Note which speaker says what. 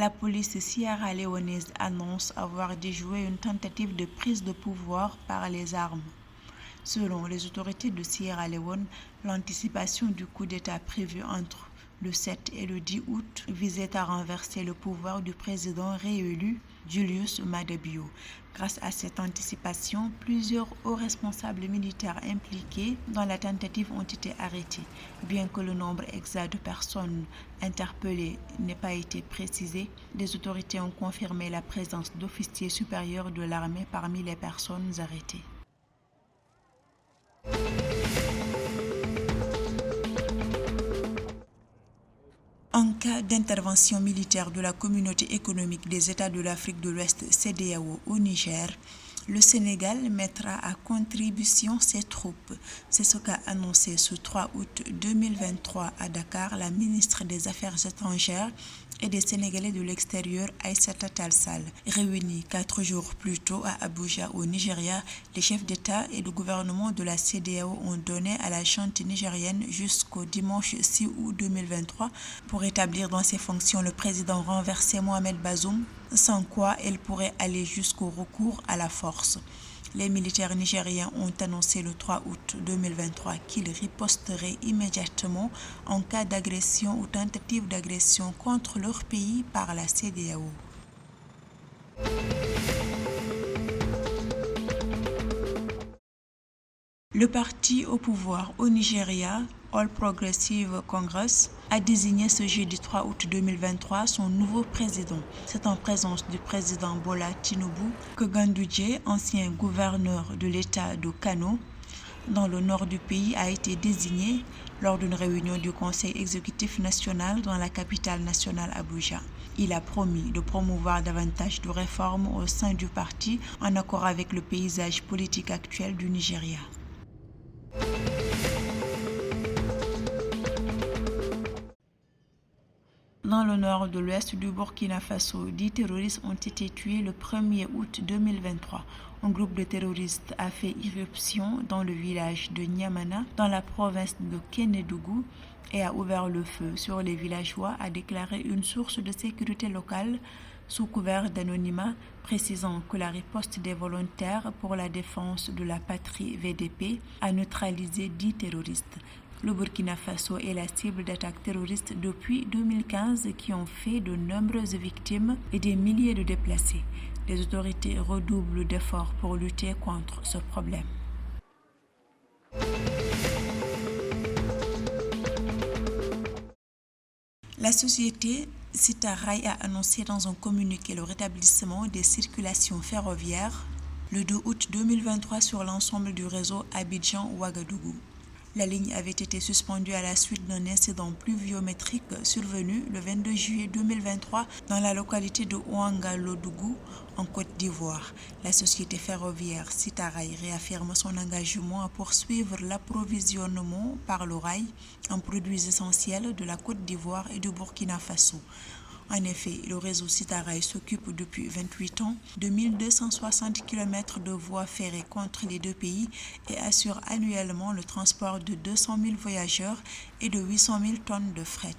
Speaker 1: La police sierra-léonaise annonce avoir déjoué une tentative de prise de pouvoir par les armes. Selon les autorités de Sierra Leone, l'anticipation du coup d'État prévu entre le 7 et le 10 août visait à renverser le pouvoir du président réélu Julius Maada Bio. Grâce à cette anticipation, plusieurs hauts responsables militaires impliqués dans la tentative ont été arrêtés. Bien que le nombre exact de personnes interpellées n'ait pas été précisé, les autorités ont confirmé la présence d'officiers supérieurs de l'armée parmi les personnes arrêtées. En cas d'intervention militaire de la Communauté économique des États de l'Afrique de l'Ouest CEDEAO au Niger, le Sénégal mettra à contribution ses troupes. C'est ce qu'a annoncé ce 3 août 2023 à Dakar la ministre des Affaires étrangères et des Sénégalais de l'extérieur Aïssata Tall Sall. Réunis 4 jours plus tôt à Abuja au Nigeria, les chefs d'État et de gouvernement de la CEDEAO ont donné à la junte nigérienne jusqu'au dimanche 6 août 2023 pour établir dans ses fonctions le président renversé Mohamed Bazoum, sans quoi elle pourrait aller jusqu'au recours à la force. Les militaires nigériens ont annoncé le 3 août 2023 qu'ils riposteraient immédiatement en cas d'agression ou tentative d'agression contre leur pays par la CEDEAO. Le parti au pouvoir au Nigeria, All Progressive Congress, a désigné ce jeudi 3 août 2023 son nouveau président. C'est en présence du président Bola Tinubu que Ganduje, ancien gouverneur de l'État de Kano, dans le nord du pays, a été désigné lors d'une réunion du Conseil exécutif national dans la capitale nationale Abuja. Il a promis de promouvoir davantage de réformes au sein du parti en accord avec le paysage politique actuel du Nigeria. Dans le nord de l'ouest du Burkina Faso, 10 terroristes ont été tués le 1er août 2023. Un groupe de terroristes a fait irruption dans le village de Niamana, dans la province de Kénédougou, et a ouvert le feu sur les villageois, a déclaré une source de sécurité locale sous couvert d'anonymat, précisant que la riposte des volontaires pour la défense de la patrie VDP a neutralisé 10 terroristes. Le Burkina Faso est la cible d'attaques terroristes depuis 2015 qui ont fait de nombreuses victimes et des milliers de déplacés. Les autorités redoublent d'efforts pour lutter contre ce problème. La société Sita Rail a annoncé dans un communiqué le rétablissement des circulations ferroviaires le 2 août 2023 sur l'ensemble du réseau Abidjan-Ouagadougou. La ligne avait été suspendue à la suite d'un incident pluviométrique survenu le 22 juillet 2023 dans la localité de Ouangalodougou, en Côte d'Ivoire. La société ferroviaire Sita Rail réaffirme son engagement à poursuivre l'approvisionnement par le rail en produits essentiels de la Côte d'Ivoire et du Burkina Faso. En effet, le réseau Sita Rail s'occupe depuis 28 ans de 1260 km de voies ferrées entre les deux pays et assure annuellement le transport de 200 000 voyageurs et de 800 000 tonnes de fret.